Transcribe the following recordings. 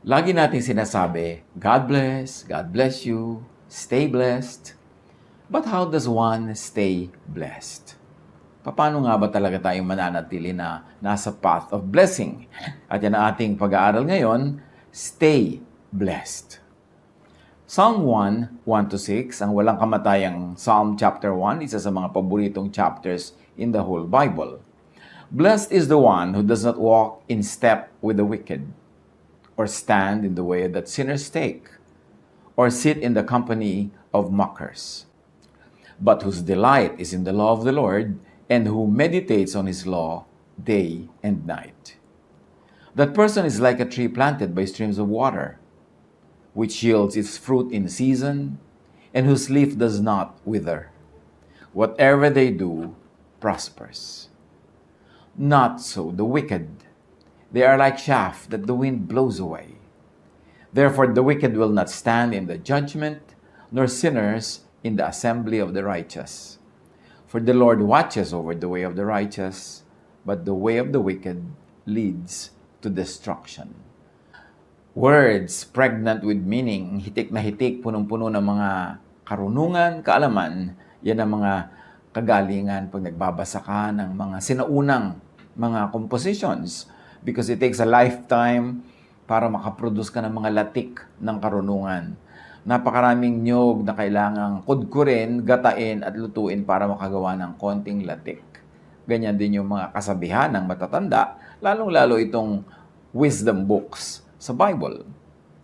Lagi natin sinasabi, God bless you, stay blessed. But how does one stay blessed? Paano nga ba talaga tayong mananatili na nasa path of blessing? At yan ang ating pag-aaral ngayon, stay blessed. Psalm 1, 1-6, ang walang kamatayang Psalm chapter 1, isa sa mga paboritong chapters in the whole Bible. Blessed is the one who does not walk in step with the wicked, or stand in the way that sinners take, or sit in the company of mockers, but whose delight is in the law of the Lord, and who meditates on his law day and night. That person is like a tree planted by streams of water, which yields its fruit in season, and whose leaf does not wither. Whatever they do prospers. Not so the wicked. They are like chaff that the wind blows away. Therefore the wicked will not stand in the judgment, nor sinners in the assembly of the righteous. For the Lord watches over the way of the righteous, but the way of the wicked leads to destruction. Words pregnant with meaning, hitik na hitik, punong-puno ng mga karunungan, kaalaman, yan ang mga kagalingan pag nagbabasa ka ng mga sinaunang mga compositions, because it takes a lifetime para makaproduce ka ng mga latik ng karunungan. Napakaraming nyog na kailangang kudkurin, gatain at lutuin para makagawa ng konting latik. Ganyan din yung mga kasabihan ng matatanda, lalong-lalo itong wisdom books sa Bible.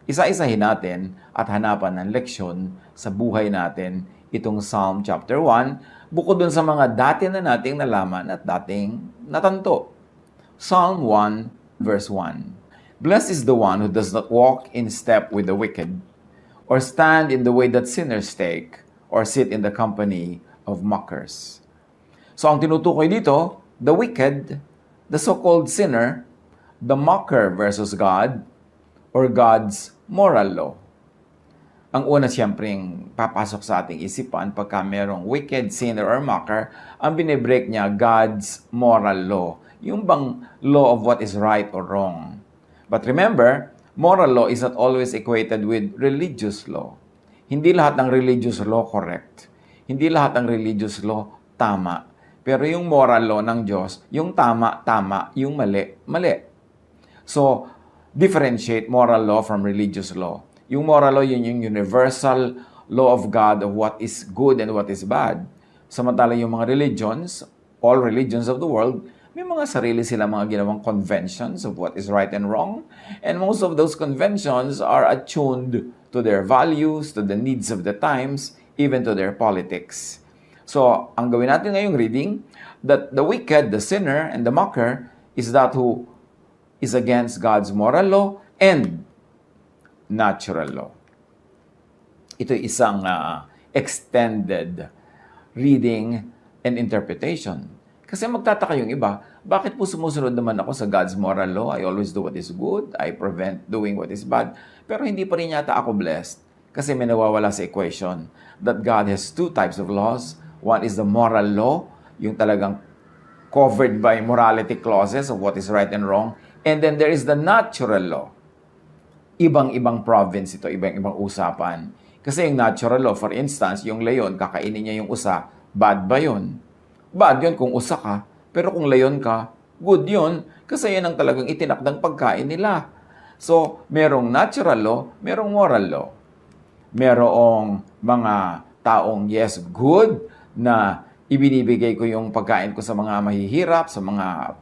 Isa-isahin natin at hanapan ng leksyon sa buhay natin itong Psalm chapter 1, bukod dun sa mga dati na nating nalaman at dating natanto. Psalm 1 verse 1. Blessed is the one who does not walk in step with the wicked, or stand in the way that sinners take, or sit in the company of mockers. So ang tinutukoy dito, the wicked, the so-called sinner, the mocker versus God, or God's moral law. Ang una siyempreng papasok sa ating isipan pagka merong wicked, sinner, or mocker, ang binibreak niya, God's moral law. Yung bang law of what is right or wrong. But remember, moral law is not always equated with religious law. Hindi lahat ng religious law correct. Hindi lahat ng religious law tama. Pero yung moral law ng Diyos, yung tama, tama, yung mali, mali. So, differentiate moral law from religious law. Yung moral law, yun yung universal law of God of what is good and what is bad. Samantala yung mga religions, all religions of the world, may mga sarili sila mga ginawang conventions of what is right and wrong. And most of those conventions are attuned to their values, to the needs of the times, even to their politics. So, ang gawin natin ngayong reading, that the wicked, the sinner, and the mocker is that who is against God's moral law and natural law. Ito isang extended reading and interpretation. Kasi magtataka yung iba, bakit po sumusunod naman ako sa God's moral law? I always do what is good. I prevent doing what is bad. Pero hindi pa rin yata ako blessed. Kasi may nawawala sa equation that God has two types of laws. One is the moral law, yung talagang covered by morality clauses of what is right and wrong. And then there is the natural law. Ibang-ibang province ito, ibang-ibang usapan. Kasi yung natural law, for instance, yung leon, kakainin niya yung usa, bad ba yun? Bad yun kung usa ka, pero kung leon ka, good yun, kasi yan ang talagang itinakdang pagkain nila. So, merong natural law, merong moral law. Merong mga taong, yes, good, na ibinibigay ko yung pagkain ko sa mga mahihirap, sa mga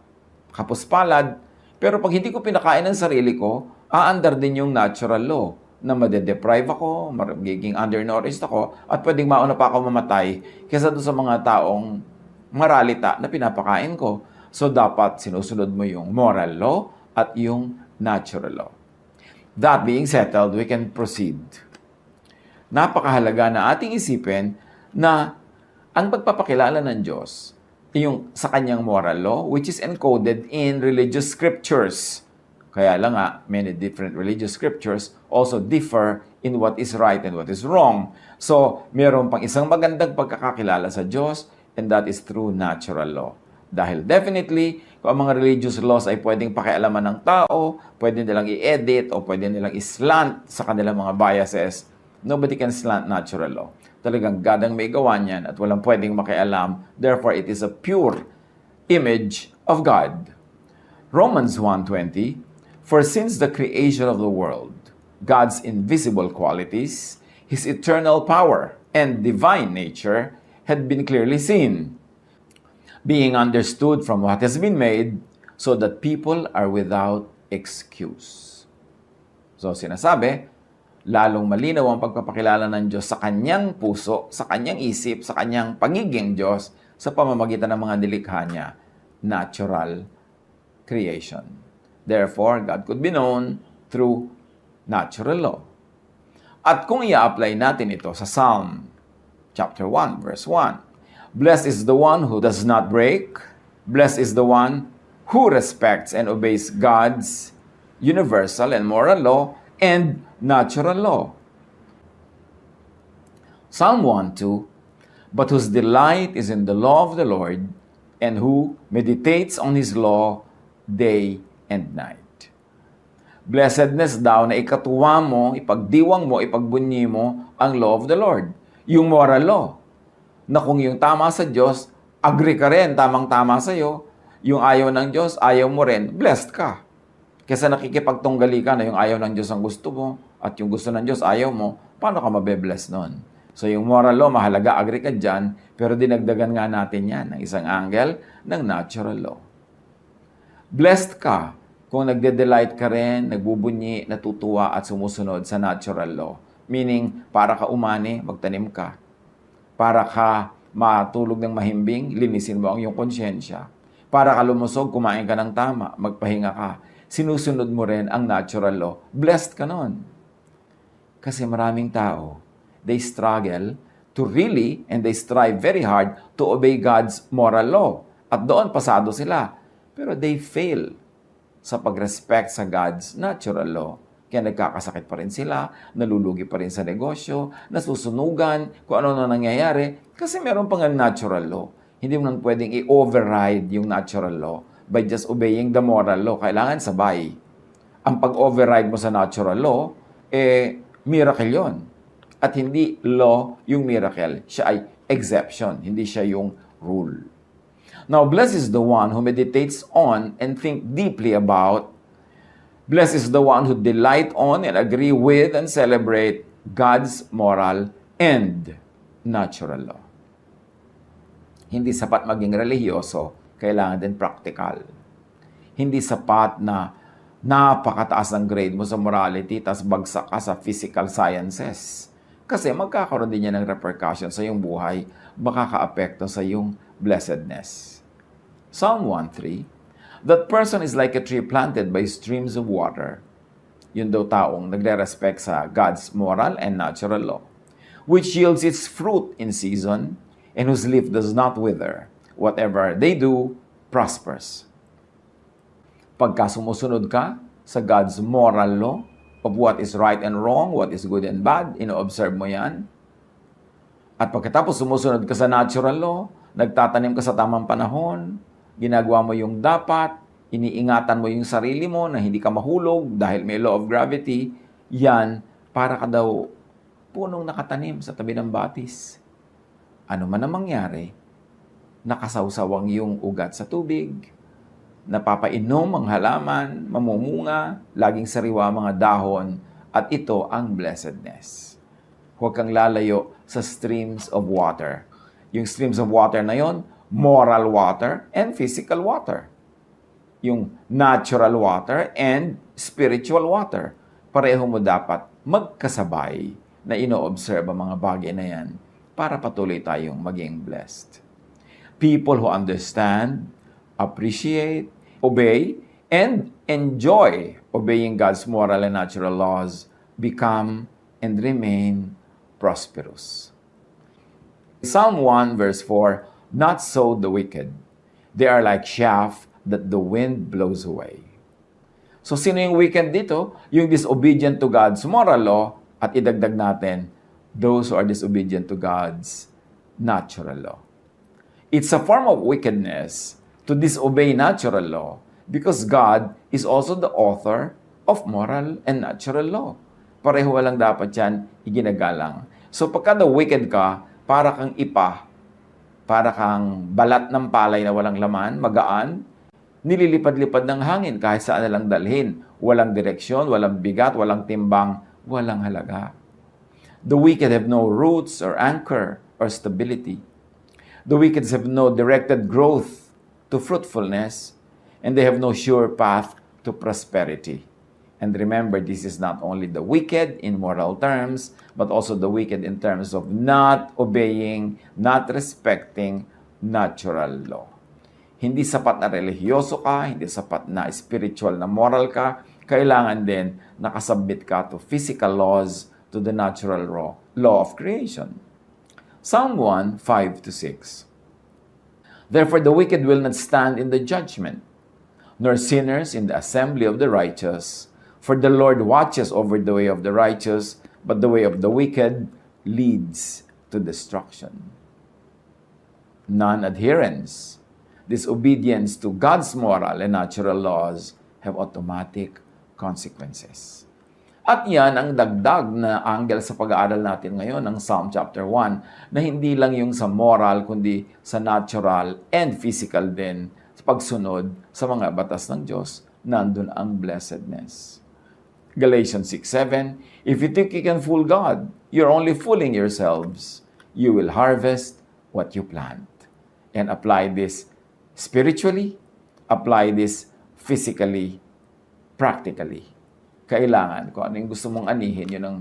kapuspalad, pero pag hindi ko pinakain ng sarili ko, aandar din yung natural law na madedeprive ako, magiging undernourished ako, at pwedeng mauna pa ako mamatay kaysa doon sa mga taong moralita na pinapakain ko. So, dapat sinusunod mo yung moral law at yung natural law. That being settled, we can proceed. Napakahalaga na ating isipin na ang pagpapakilala ng Diyos yung sa kanyang moral law, which is encoded in religious scriptures. Kaya lang nga, many different religious scriptures also differ in what is right and what is wrong. So, meron pang isang magandang pagkakakilala sa Diyos, and that is through natural law. Dahil definitely, kung ang mga religious laws ay pwedeng pakialaman ng tao, pwede nilang i-edit o pwede nilang i-slant sa kanilang mga biases, nobody can slant natural law. Talagang God ang may gawa niyan at walang pwedeng makialam. Therefore, it is a pure image of God. Romans 1:20, for since the creation of the world, God's invisible qualities, His eternal power and divine nature had been clearly seen, being understood from what has been made, so that people are without excuse. So sinasabi, lalong malinaw ang pagpapakilala ng Diyos sa kanyang puso, sa kanyang isip, sa kanyang pagiging Diyos sa pamamagitan ng mga nilikha niya, natural creation. Therefore, God could be known through natural law. At kung i-apply natin ito sa Psalm chapter 1, verse 1, blessed is the one who does not break. Blessed is the one who respects and obeys God's universal and moral law and natural law. Psalm 1:2, but whose delight is in the law of the Lord, and who meditates on His law day and night. Blessedness daw na ikatuwa mo, ipagdiwang mo, ipagbunyi mo ang law of the Lord, yung moral law. Na kung yung tama sa Diyos, agree ka rin, tamang-tama sa'yo. Yung ayaw ng Diyos, ayaw mo rin, blessed ka. Kesa nakikipagtunggali ka na yung ayaw ng Diyos ang gusto mo, at yung gusto ng Diyos ayaw mo, paano ka mabe-bless nun? So yung moral law, mahalaga, agree ka dyan, pero dinagdagan nga natin yan ng isang angle ng natural law. Blessed ka kung nagde-delight ka rin, nagbubunyi, natutuwa at sumusunod sa natural law. Meaning, para ka umani, magtanim ka. Para ka matulog ng mahimbing, linisin mo ang iyong konsyensya. Para ka lumusog, kumain ka ng tama, magpahinga ka. Sinusunod mo rin ang natural law. Blessed ka nun. Kasi maraming tao, they struggle to really, and they strive very hard to obey God's moral law. At doon, pasado sila. Pero they fail sa pag-respect sa God's natural law. Kaya nagkakasakit pa rin sila, nalulugi pa rin sa negosyo, nasusunugan, kung ano na nangyayari, kasi meron pang natural law. Hindi mo nang pwedeng i-override yung natural law by just obeying the moral law. Kailangan sabay. Ang pag-override mo sa natural law, miracle yon. At hindi law yung miracle. Siya ay exception, hindi siya yung rule. Now, blessed is the one who meditates on and think deeply about. Blessed is the one who delight on and agree with and celebrate God's moral and natural law. Hindi sapat maging religyoso, kailangan din practical. Hindi sapat na napakataas ng grade mo sa morality tas bagsak ka sa physical sciences. Kasi magkakaroon din yan ng repercussion sa iyong buhay, makaka-apekto sa iyong blessedness. Psalm 1:3, that person is like a tree planted by streams of water. Yun daw taong nagre-respect sa God's moral and natural law, which yields its fruit in season, and whose leaf does not wither. Whatever they do, prospers. Pagka sumusunod ka sa God's moral law of what is right and wrong, what is good and bad, ino-observe mo yan. At pagkatapos sumusunod ka sa natural law, nagtatanim ka sa tamang panahon, ginagawa mo yung dapat, iniingatan mo yung sarili mo na hindi ka mahulog dahil may law of gravity, yan, para ka daw punong nakatanim sa tabi ng batis. Ano man ang mangyari, nakasawsawang yung ugat sa tubig, napapainom ang halaman, mamumunga, laging sariwa mga dahon, at ito ang blessedness. Huwag kang lalayo sa streams of water. Yung streams of water na yon, moral water and physical water. Yung natural water and spiritual water. Pareho mo dapat magkasabay na ino-observe ang mga bagay na yan para patuloy tayong maging blessed. People who understand, appreciate, obey, and enjoy obeying God's moral and natural laws become and remain prosperous. Psalm 1 verse 4, not so the wicked. They are like chaff that the wind blows away. So sino yung wicked dito? Yung disobedient to God's moral law, at idagdag natin, those who are disobedient to God's natural law. It's a form of wickedness to disobey natural law because God is also the author of moral and natural law. Pareho walang dapat yan iginagalang. So pagka the wicked ka, para kang para kang balat ng palay na walang laman, magaan, nililipad-lipad ng hangin kahit saan na lang dalhin. Walang direksyon, walang bigat, walang timbang, walang halaga. The wicked have no roots or anchor or stability. The wicked have no directed growth to fruitfulness, and they have no sure path to prosperity. And remember, this is not only the wicked in moral terms, but also the wicked in terms of not obeying, not respecting natural law. Hindi sapat na relihiyoso ka, hindi sapat na spiritual na moral ka, kailangan din nakasubmit ka to physical laws, to the natural law of creation. Psalm 1, 5-6. Therefore the wicked will not stand in the judgment, nor sinners in the assembly of the righteous. For the Lord watches over the way of the righteous, but the way of the wicked leads to destruction. Non-adherence, disobedience to God's moral and natural laws have automatic consequences. At yan ang dagdag na angle sa pag-aaral natin ngayon ng Psalm chapter 1, na hindi lang yung sa moral, kundi sa natural and physical din, sa pagsunod sa mga batas ng Diyos, nandun ang blessedness. Galatians 6:7, if you think you can fool God, you're only fooling yourselves. You will harvest what you plant. And apply this spiritually, apply this physically, practically. Kailangan, kung ano yung gusto mong anihin, yun ang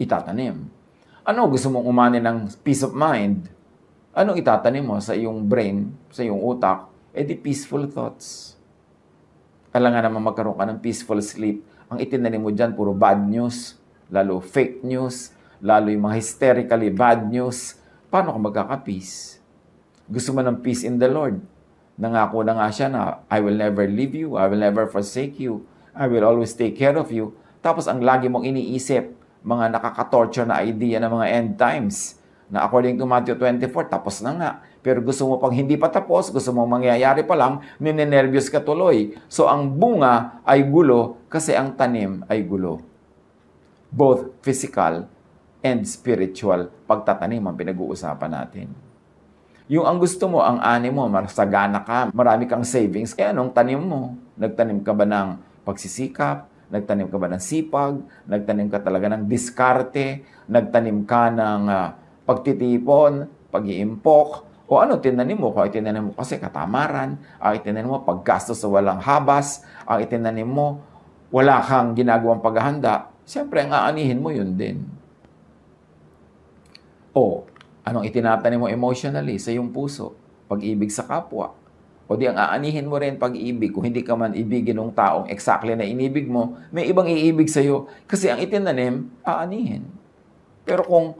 itatanim. Ano gusto mong umani ng peace of mind? Anong itatanim mo sa iyong brain, sa iyong utak? Di peaceful thoughts. Kailangan naman magkaroon ka ng peaceful sleep. Ang itinanim mo dyan, puro bad news, lalo fake news, lalo yung mga hysterically bad news. Paano ka magkaka-peace? Gusto mo ng peace in the Lord. Nangako na nga siya na, I will never leave you, I will never forsake you, I will always take care of you. Tapos ang lagi mong iniisip, mga nakaka-torture na idea ng mga end times, na according to Matthew 24, tapos na nga. Pero gusto mo pang hindi pa tapos, gusto mo mangyayari pa lang, ninenervyos ka tuloy. So ang bunga ay gulo kasi ang tanim ay gulo. Both physical and spiritual pagtatanim ang pinag-uusapan natin. Yung ang gusto mo, ang ani mo, masagana ka, marami kang savings, kaya anong tanim mo? Nagtanim ka ba ng pagsisikap? Nagtanim ka ba ng sipag? Nagtanim ka talaga ng diskarte? Nagtanim ka ng pagtitipon, pag-iimpok? O ano tinanim mo? Kung itinanim mo kasi katamaran, ang itinanim mo paggastos sa walang habas, ang itinanim mo wala kang ginagawang paghahanda, siyempre ang aanihin mo yun din. O anong itinatanim mo emotionally sa iyong puso? Pag-ibig sa kapwa. O di ang aanihin mo rin pag-ibig. Kung hindi ka man ibigin ng taong exactly na inibig mo, may ibang iibig sa iyo. Kasi ang itinanim, aanihin. Pero kung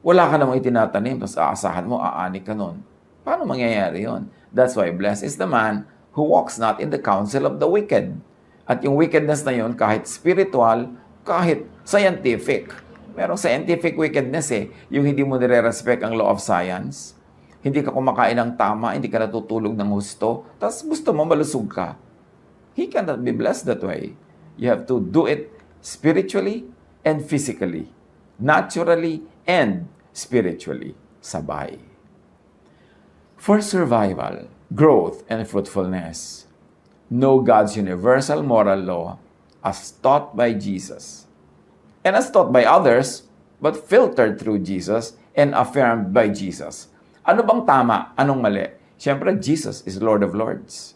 wala ka namang itinatanim, tapos aasahan mo, aani ka nun. Paano mangyayari yon? That's why blessed is the man who walks not in the counsel of the wicked. At yung wickedness na yon, kahit spiritual, kahit scientific. Merong scientific wickedness yung hindi mo nire-respect ang law of science. Hindi ka kumakain ng tama, hindi ka natutulog ng husto, tapos gusto mo malusog ka. He cannot be blessed that way. You have to do it spiritually and physically. Naturally and spiritually. Sabay. For survival, growth, and fruitfulness, know God's universal moral law as taught by Jesus and as taught by others, but filtered through Jesus and affirmed by Jesus. Ano bang tama? Anong mali? Siyempre, Jesus is Lord of Lords.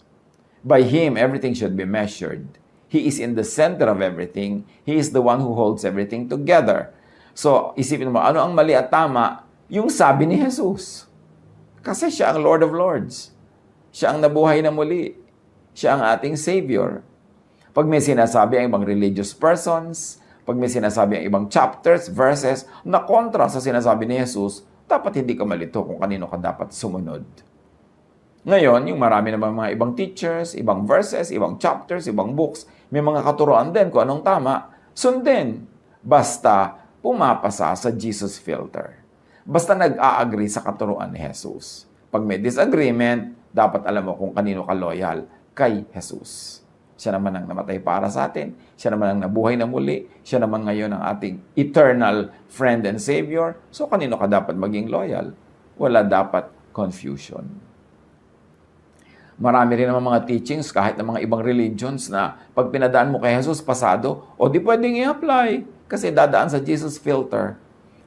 By Him, everything should be measured. He is in the center of everything. He is the one who holds everything together. So, isipin mo, ano ang mali at tama? Yung sabi ni Jesus. Kasi siya ang Lord of Lords. Siya ang nabuhay na muli. Siya ang ating Savior. Pag may sinasabi ang ibang religious persons, pag may sinasabi ang ibang chapters, verses, na kontra sa sinasabi ni Jesus, dapat hindi ka malito kung kanino ka dapat sumunod. Ngayon, yung marami naman mga ibang teachers, ibang verses, ibang chapters, ibang books, may mga katuroan din kung anong tama, sundin. Basta pumapasa sa Jesus filter. Basta nag-a-agree sa katuruan ni Jesus. Pag may disagreement, dapat alam mo kung kanino ka loyal. Kay Jesus. Siya naman ang namatay para sa atin. Siya naman ang nabuhay na muli. Siya naman ngayon ang ating eternal friend and Savior. So, kanino ka dapat maging loyal? Wala dapat confusion. Marami rin naman mga teachings kahit ng mga ibang religions na pag pinadaan mo kay Jesus, pasado, o di pwedeng i-apply kasi dadaan sa Jesus filter.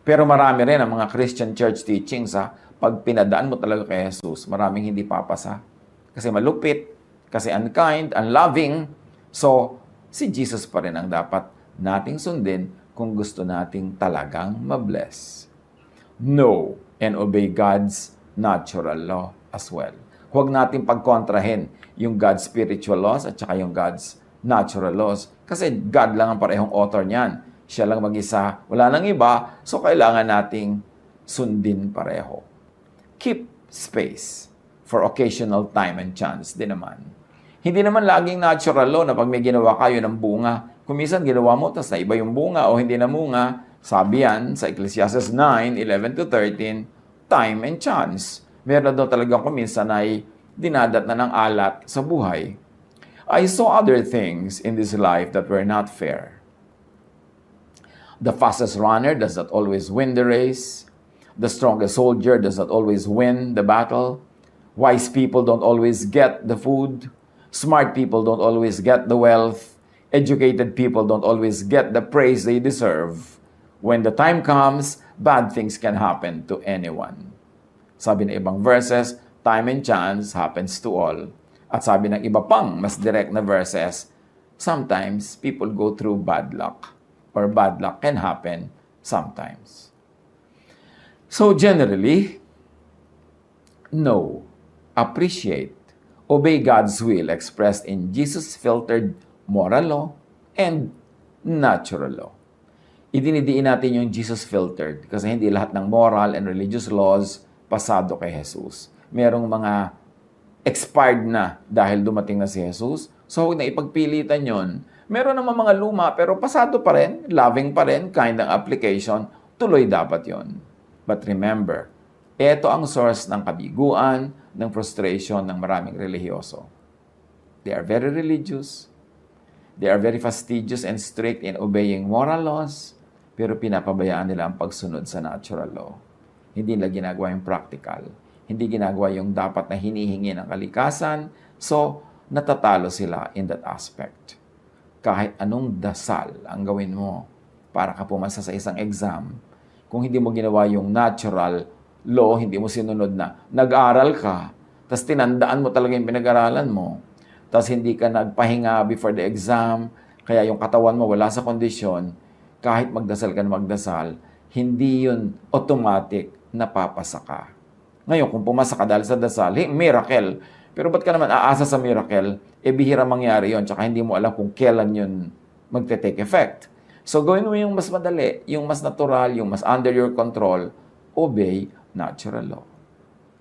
Pero marami rin ang mga Christian church teachings pag pinadaan mo talaga kay Jesus, maraming hindi papasa. Kasi malupit, kasi unkind, unloving. So, si Jesus pa rin ang dapat nating sundin kung gusto nating talagang mabless. Know and obey God's natural law as well. Huwag natin pagkontrahin yung God's spiritual laws at saka yung God's natural laws. Kasi God lang ang parehong author niyan. Siya lang mag-isa. Wala nang iba. So, kailangan nating sundin pareho. Keep space for occasional time and chance din naman. Hindi naman laging natural law na pag may ginawa kayo ng bunga. Kung minsan ginawa mo, tas na iba yung bunga o hindi na bunga. Sabi yan sa Ecclesiastes 9:11-13, time and chance. Meron daw talagang kuminsan ay dinadat na ng alat sa buhay. I saw other things in this life that were not fair. The fastest runner does not always win the race. The strongest soldier does not always win the battle. Wise people don't always get the food. Smart people don't always get the wealth. Educated people don't always get the praise they deserve. When the time comes, bad things can happen to anyone. Sabi ng ibang verses, time and chance happens to all. At sabi ng iba pang mas direct na verses, sometimes people go through bad luck. Or bad luck can happen sometimes. So generally, know, appreciate, obey God's will expressed in Jesus-filtered moral law and natural law. Idinidiin natin yung Jesus-filtered kasi hindi lahat ng moral and religious laws pasado kay Jesus. Merong mga expired na dahil dumating na si Jesus. So, huwag na ipagpilitan yon. Meron naman mga luma pero pasado pa rin, loving pa rin, kind ng application, tuloy dapat yon. But remember, ito ang source ng kabiguan, ng frustration ng maraming relihiyoso. They are very religious. They are very fastidious and strict in obeying moral laws, pero pinapabayaan nila ang pagsunod sa natural law. Hindi nila ginagawa yung practical. Hindi ginagawa yung dapat na hinihingi ng kalikasan. So, natatalo sila in that aspect. Kahit anong dasal ang gawin mo para ka pumasa sa isang exam, kung hindi mo ginawa yung natural law, hindi mo sinunod na nag-aral ka, tapos tinandaan mo talaga yung pinag-aralan mo, tapos hindi ka nagpahinga before the exam, kaya yung katawan mo wala sa kondisyon, kahit magdasal ka na magdasal, hindi yun automatic napapasa ka. Ngayon, kung pumasa ka dahil sa dasal, miracle. Pero ba't ka naman aasa sa miracle? Bihira mangyari yon, tsaka hindi mo alam kung kailan yun magte-take effect. So, gawin mo yung mas madali, yung mas natural, yung mas under your control, obey natural law.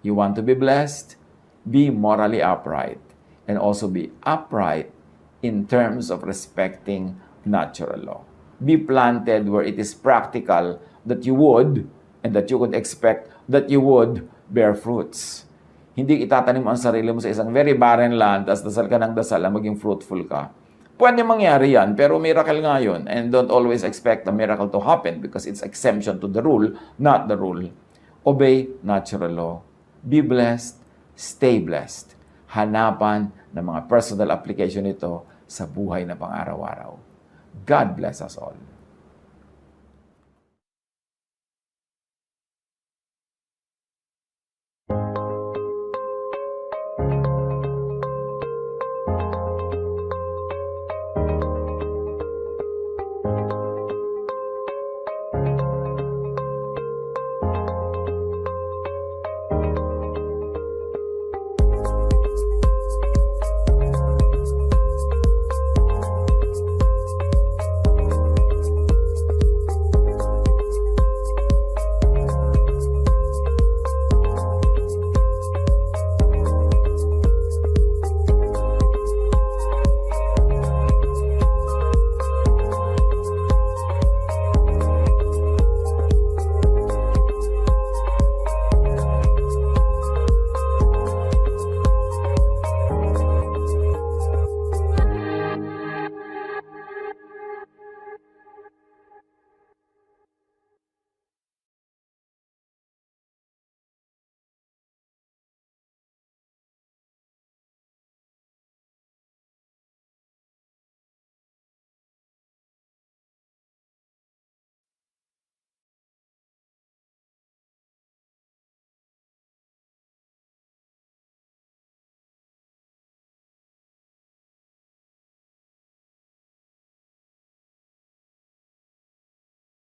You want to be blessed? Be morally upright. And also be upright in terms of respecting natural law. Be planted where it is practical that you would and that you could expect that you would bear fruits. Hindi itatanim ang sarili mo sa isang very barren land, tapos dasal ka ng dasal, maging fruitful ka. Pwede mangyari yan, pero miracle nga yun. And don't always expect a miracle to happen because it's exemption to the rule, not the rule. Obey natural law. Be blessed, stay blessed. Hanapan ng mga personal application nito sa buhay na pang-araw-araw. God bless us all.